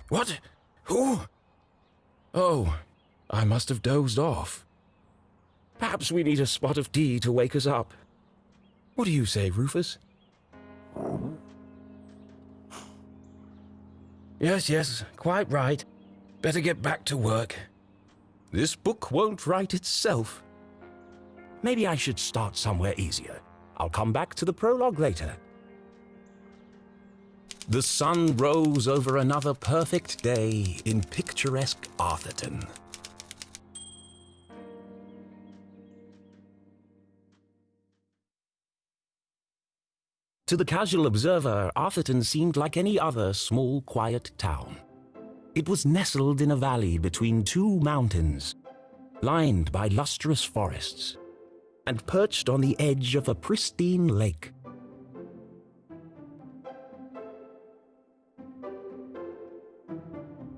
What? Who? Oh, I must have dozed off. Perhaps we need a spot of tea to wake us up. What do you say, Rufus? Yes, quite right. Better get back to work. This book won't write itself. Maybe I should start somewhere easier. I'll come back to the prologue later. The sun rose over another perfect day in picturesque Arthurton. To the casual observer, Arthurton seemed like any other small, quiet town. It was nestled in a valley between two mountains, lined by lustrous forests, and perched on the edge of a pristine lake.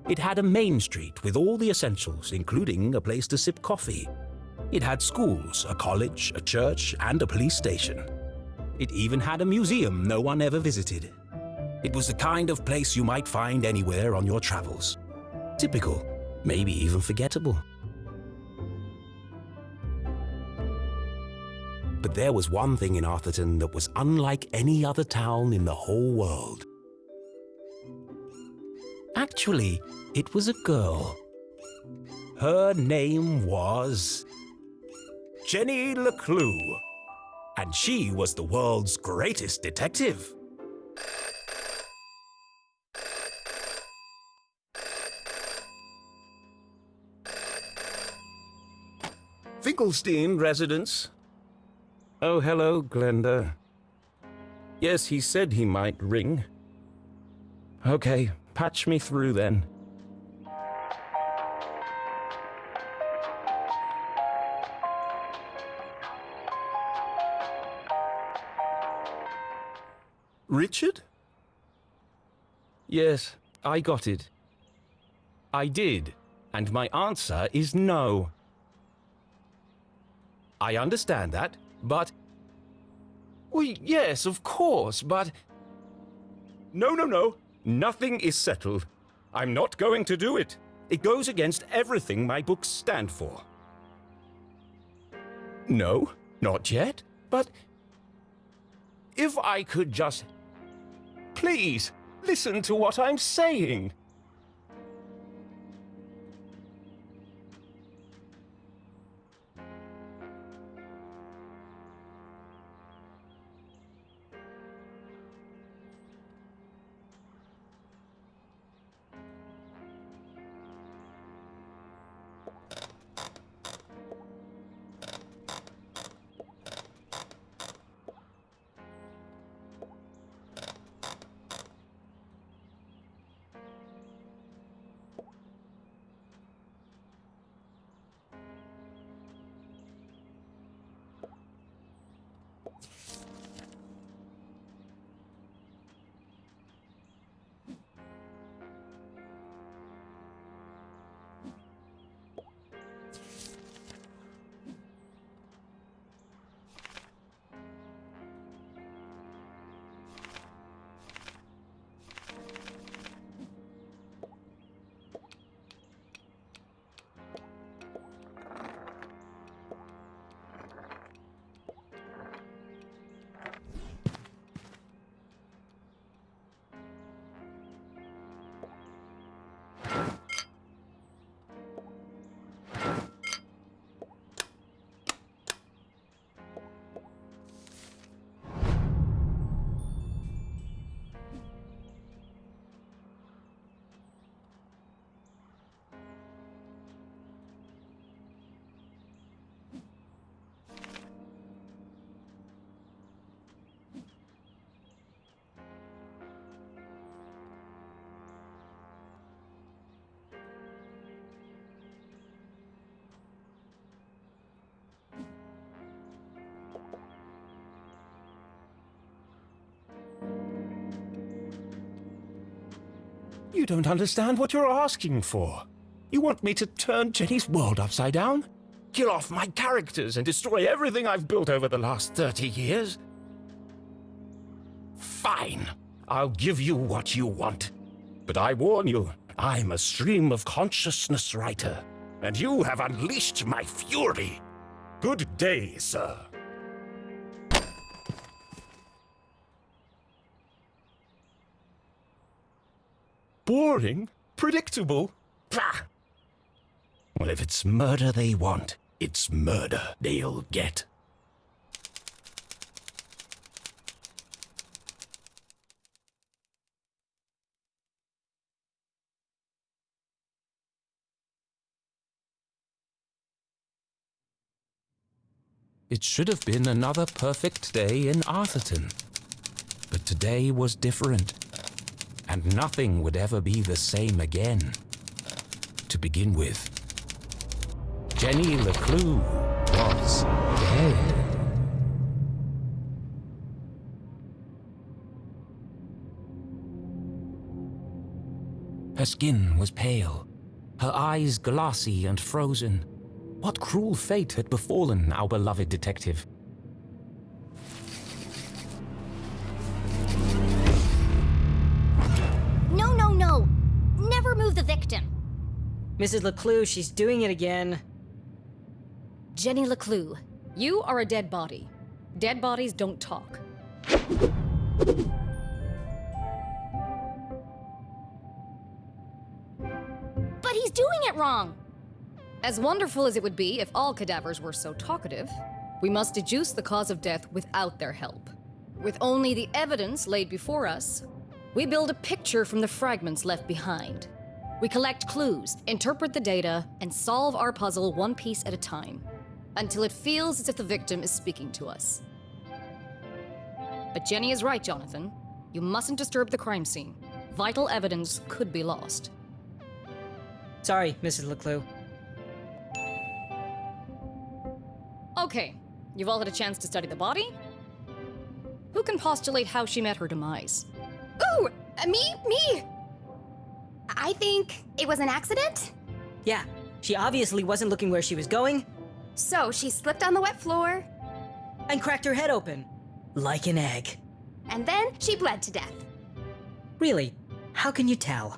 It had a main street with all the essentials, including a place to sip coffee. It had schools, a college, a church, and a police station. It even had a museum no one ever visited. It was the kind of place you might find anywhere on your travels. Typical, maybe even forgettable. But there was one thing in Arthurton that was unlike any other town in the whole world. Actually, it was a girl. Her name was Jenny LeClue, and she was the world's greatest detective. Finkelstein residence. Oh, hello, Glenda. Yes, he said he might ring. Okay, patch me through then. Richard? Yes, I got it. I did, and my answer is no. I understand that, but... Well, yes, of course, but... No. Nothing is settled. I'm not going to do it. It goes against everything my books stand for. No, not yet, but... If I could just... Please, listen to what I'm saying. You don't understand what you're asking for. You want me to turn Jenny's world upside down? Kill off my characters and destroy everything I've built over the last 30 years? Fine. I'll give you what you want. But I warn you, I'm a stream of consciousness writer, and you have unleashed my fury. Good day, sir. Boring? Predictable? Pah! Well, if it's murder they want, it's murder they'll get. It should have been another perfect day in Arthurton. But today was different, and nothing would ever be the same again. To begin with, Jenny LeClue was dead. Her skin was pale, her eyes glassy and frozen. What cruel fate had befallen our beloved detective? No, no, no! Never move the victim! Mrs. LeClue, she's doing it again. Jenny LeClue, you are a dead body. Dead bodies don't talk. But he's doing it wrong! As wonderful as it would be if all cadavers were so talkative, we must deduce the cause of death without their help. With only the evidence laid before us, we build a picture from the fragments left behind. We collect clues, interpret the data, and solve our puzzle one piece at a time, until it feels as if the victim is speaking to us. But Jenny is right, Jonathan. You mustn't disturb the crime scene. Vital evidence could be lost. Sorry, Mrs. LeClue. Okay, you've all had a chance to study the body? Who can postulate how she met her demise? Ooh! Me! I think it was an accident? Yeah, she obviously wasn't looking where she was going. So she slipped on the wet floor, And cracked her head open. Like an egg. and then she bled to death. Really? How can you tell?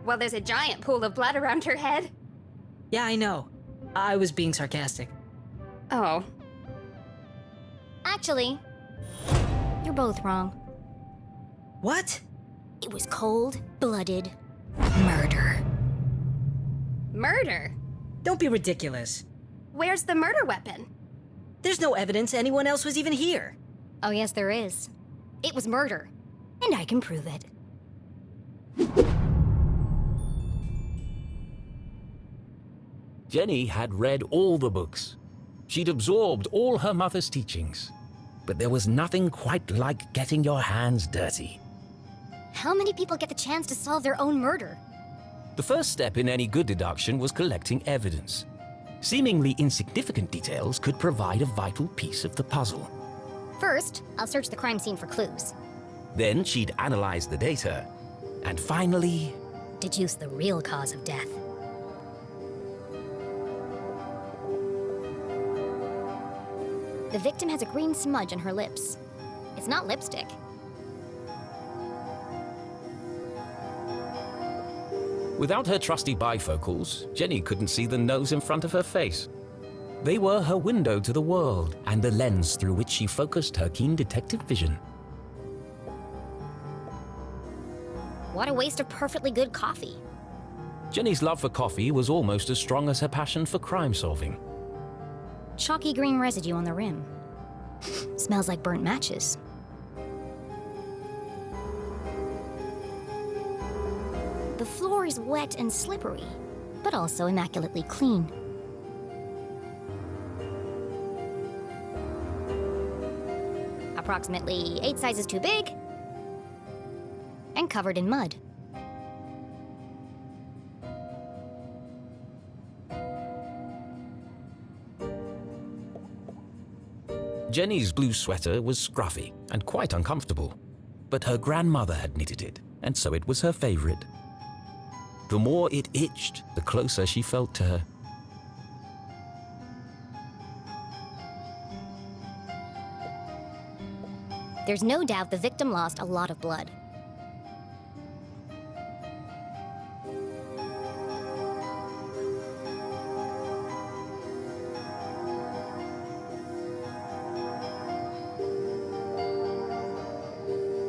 Well, there's a giant pool of blood around her head. Yeah, I know. I was being sarcastic. Oh. Actually, you're both wrong. What? It was cold-blooded murder. Murder? Don't be ridiculous. Where's the murder weapon? There's no evidence anyone else was even here. Oh yes, there is. It was murder, and I can prove it. Jenny had read all the books. She'd absorbed all her mother's teachings. But there was nothing quite like getting your hands dirty. How many people get the chance to solve their own murder? The first step in any good deduction was collecting evidence. Seemingly insignificant details could provide a vital piece of the puzzle. First, I'll search the crime scene for clues. Then she'd analyze the data. And finally, Deduce the real cause of death. The victim has a green smudge on her lips. It's not lipstick. without her trusty bifocals, Jenny couldn't see the nose in front of her face. They were her window to the world and the lens through which she focused her keen detective vision. What a waste of perfectly good coffee. Jenny's love for coffee was almost as strong as her passion for crime solving. Chalky green residue on the rim. Smells like burnt matches. The floor is wet and slippery, but also immaculately clean. Approximately 8 sizes too big, and covered in mud. Jenny's blue sweater was scruffy and quite uncomfortable, but her grandmother had knitted it, and so it was her favorite. The more it itched, the closer she felt to her. There's no doubt the victim lost a lot of blood.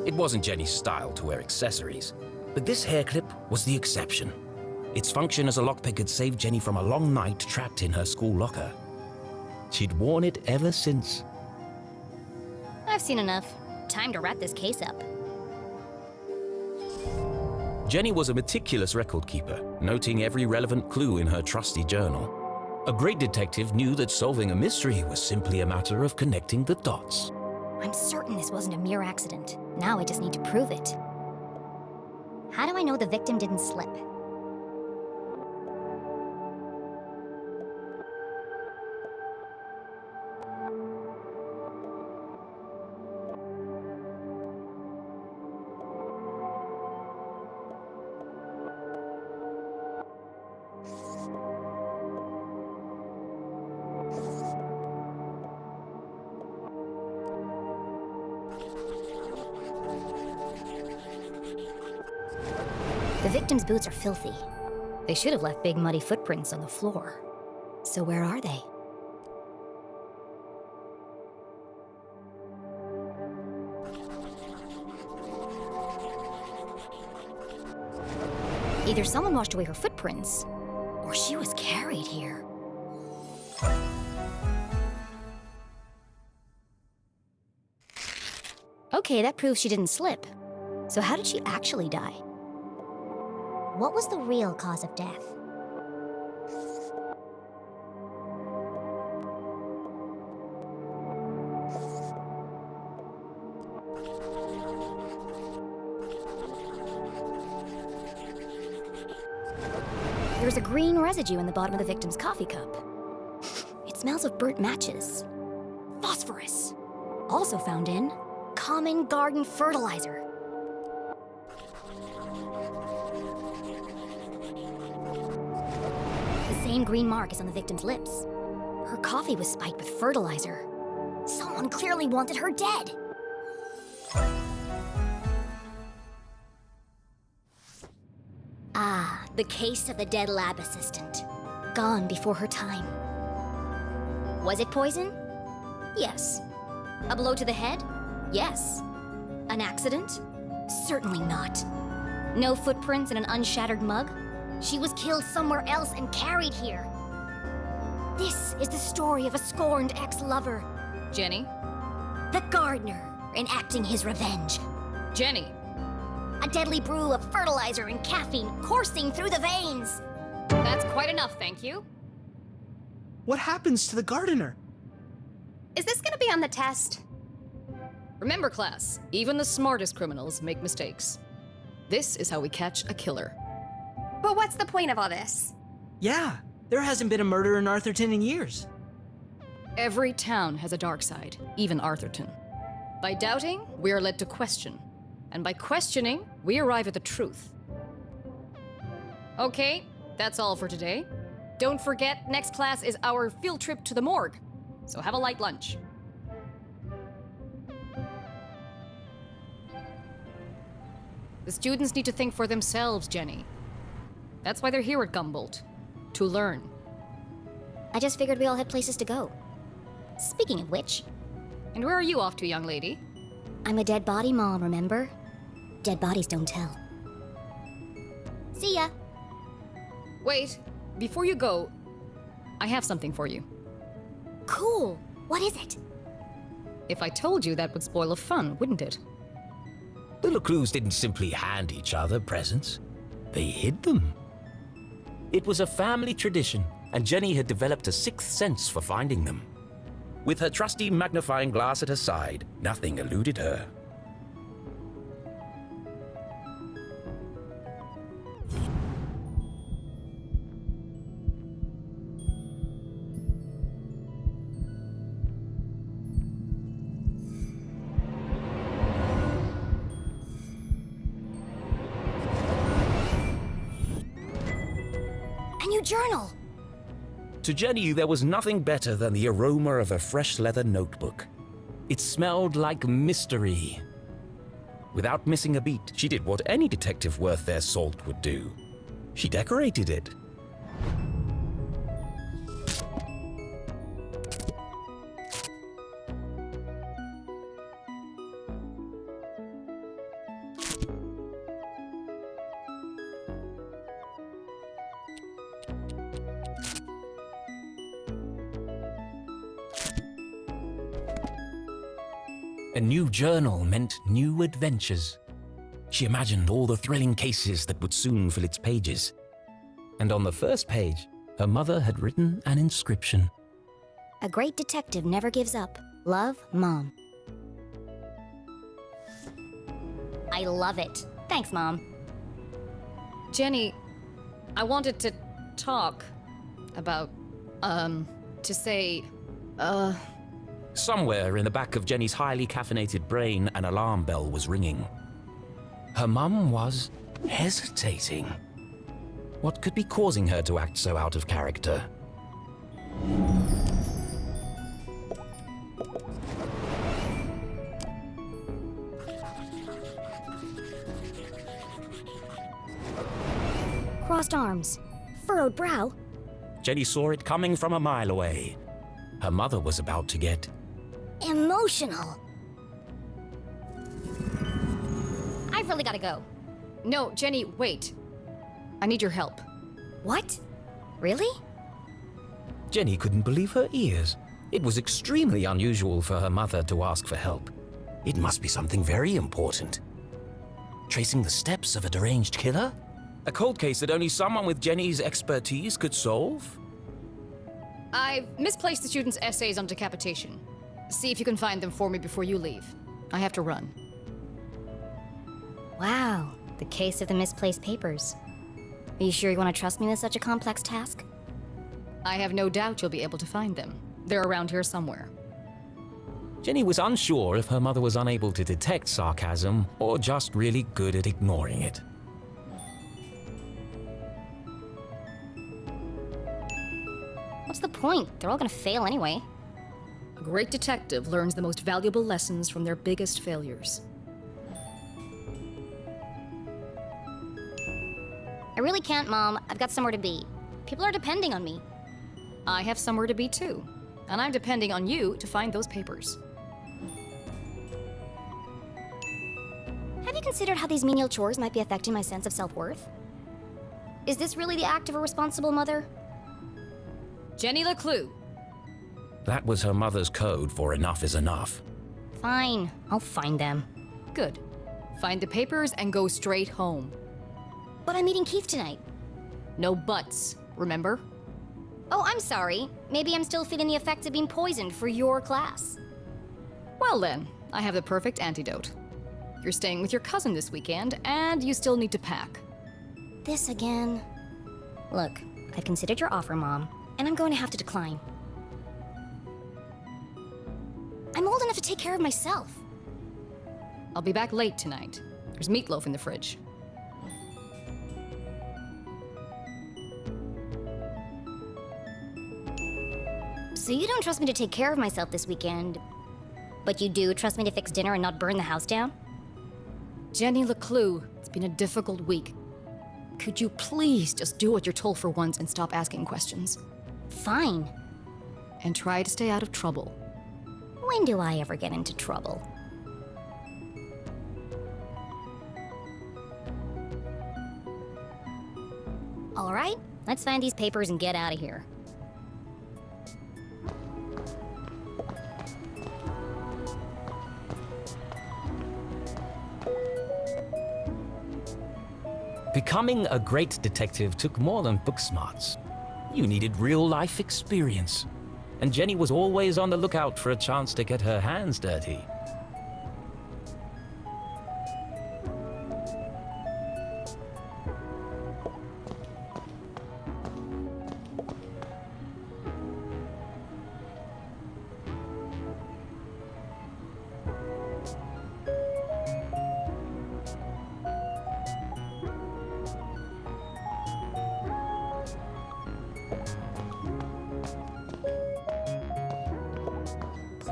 It wasn't Jenny's style to wear accessories, but this hair clip was the exception. Its function as a lockpick had saved Jenny from a long night trapped in her school locker. She'd worn it ever since. I've seen enough. Time to wrap this case up. Jenny was a meticulous record keeper, noting every relevant clue in her trusty journal. A great detective knew that solving a mystery was simply a matter of connecting the dots. I'm certain this wasn't a mere accident. Now I just need to prove it. How do I know the victim didn't slip? The victim's boots are filthy. They should have left big muddy footprints on the floor. So where are they? Either someone washed away her footprints, or she was carried here. Okay, that proves she didn't slip. So how did she actually die? What was the real cause of death? There's a green residue in the bottom of the victim's coffee cup. It smells of burnt matches. Phosphorus. Also found in common garden fertilizer. The same green mark is on the victim's lips. Her coffee was spiked with fertilizer. Someone clearly wanted her dead. Ah, the case of the dead lab assistant. Gone before her time. Was it poison? Yes. A blow to the head? Yes. An accident? Certainly not. No footprints in an unshattered mug? She was killed somewhere else and carried here. This is the story of a scorned ex-lover. Jenny? The gardener enacting his revenge. Jenny! A deadly brew of fertilizer and caffeine coursing through the veins. That's quite enough, thank you. What happens to the gardener? Is this gonna be on the test? Remember, class, even the smartest criminals make mistakes. This is how we catch a killer. But what's the point of all this? Yeah, there hasn't been a murder in Arthurton in years. Every town has a dark side, even Arthurton. By doubting, we are led to question. And by questioning, we arrive at the truth. Okay, that's all for today. Don't forget, next class is our field trip to the morgue. So have a light lunch. The students need to think for themselves, Jenny. That's why they're here at Gumboldt. To learn. I just figured we all had places to go. Speaking of which, And where are you off to, young lady? I'm a dead body mom, remember? Dead bodies don't tell. See ya. Wait, before you go, I have something for you. Cool. What is it? If I told you, that would spoil the fun, wouldn't it? The LeClues didn't simply hand each other presents. They hid them. It was a family tradition, and Jenny had developed a sixth sense for finding them. With her trusty magnifying glass at her side, nothing eluded her. A new journal. To Jenny, there was nothing better than the aroma of a fresh leather notebook. It smelled like mystery. Without missing a beat, she did what any detective worth their salt would do. She decorated it. A new journal meant new adventures. She imagined all the thrilling cases that would soon fill its pages. And on the first page, her mother had written an inscription. A great detective never gives up. Love, Mom. I love it. Thanks, Mom. Jenny, I wanted to talk about, Somewhere in the back of Jenny's highly caffeinated brain, an alarm bell was ringing. Her mum was hesitating. What could be causing her to act so out of character? Crossed arms. Furrowed brow. Jenny saw it coming from a mile away. Her mother was about to get Emotional. I've really gotta go. No, Jenny, wait. I need your help. What? Really? Jenny couldn't believe her ears. It was extremely unusual for her mother to ask for help. It must be something very important. Tracing the steps of a deranged killer? A cold case that only someone with Jenny's expertise could solve? I've misplaced the students' essays on decapitation. See if you can find them for me before you leave. I have to run. Wow, the case of the misplaced papers. Are you sure you want to trust me with such a complex task? I have no doubt you'll be able to find them. They're around here somewhere. Jenny was unsure if her mother was unable to detect sarcasm or just really good at ignoring it. What's the point? They're all gonna fail anyway. A great detective learns the most valuable lessons from their biggest failures. I really can't, Mom. I've got somewhere to be. People are depending on me. I have somewhere to be too, and I'm depending on you to find those papers. Have you considered how these menial chores might be affecting my sense of self-worth? Is this really the act of a responsible mother? Jenny LeClue. That was her mother's code for enough is enough. Fine, I'll find them. Good. Find the papers and go straight home. But I'm meeting Keith tonight. No buts, remember? Oh, I'm sorry. Maybe I'm still feeling the effects of being poisoned for your class. Well then, I have the perfect antidote. You're staying with your cousin this weekend, and you still need to pack. This again? Look, I've considered your offer, Mom, and I'm going to have to decline. I'm old enough to take care of myself. I'll be back late tonight. There's meatloaf in the fridge. So you don't trust me to take care of myself this weekend, but you do trust me to fix dinner and not burn the house down? Jenny LeClue, it's been a difficult week. Could you please just do what you're told for once and stop asking questions? Fine. And try to stay out of trouble. When do I ever get into trouble? All right, let's find these papers and get out of here. Becoming a great detective took more than book smarts. You needed real-life experience. And Jenny was always on the lookout for a chance to get her hands dirty.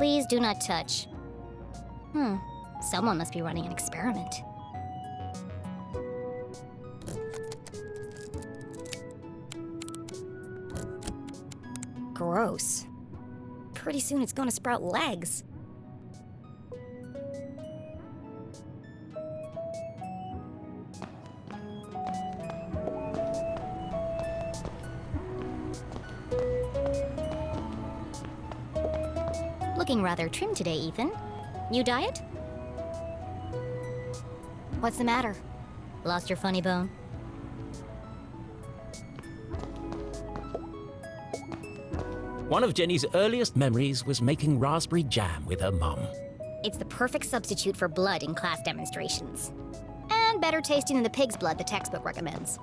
Please do not touch. Someone must be running an experiment. Gross. Pretty soon it's gonna sprout legs. Looking rather trim today, Ethan. New diet? What's the matter? Lost your funny bone? One of Jenny's earliest memories was making raspberry jam with her mum. It's the perfect substitute for blood in class demonstrations. And better tasting than the pig's blood the textbook recommends.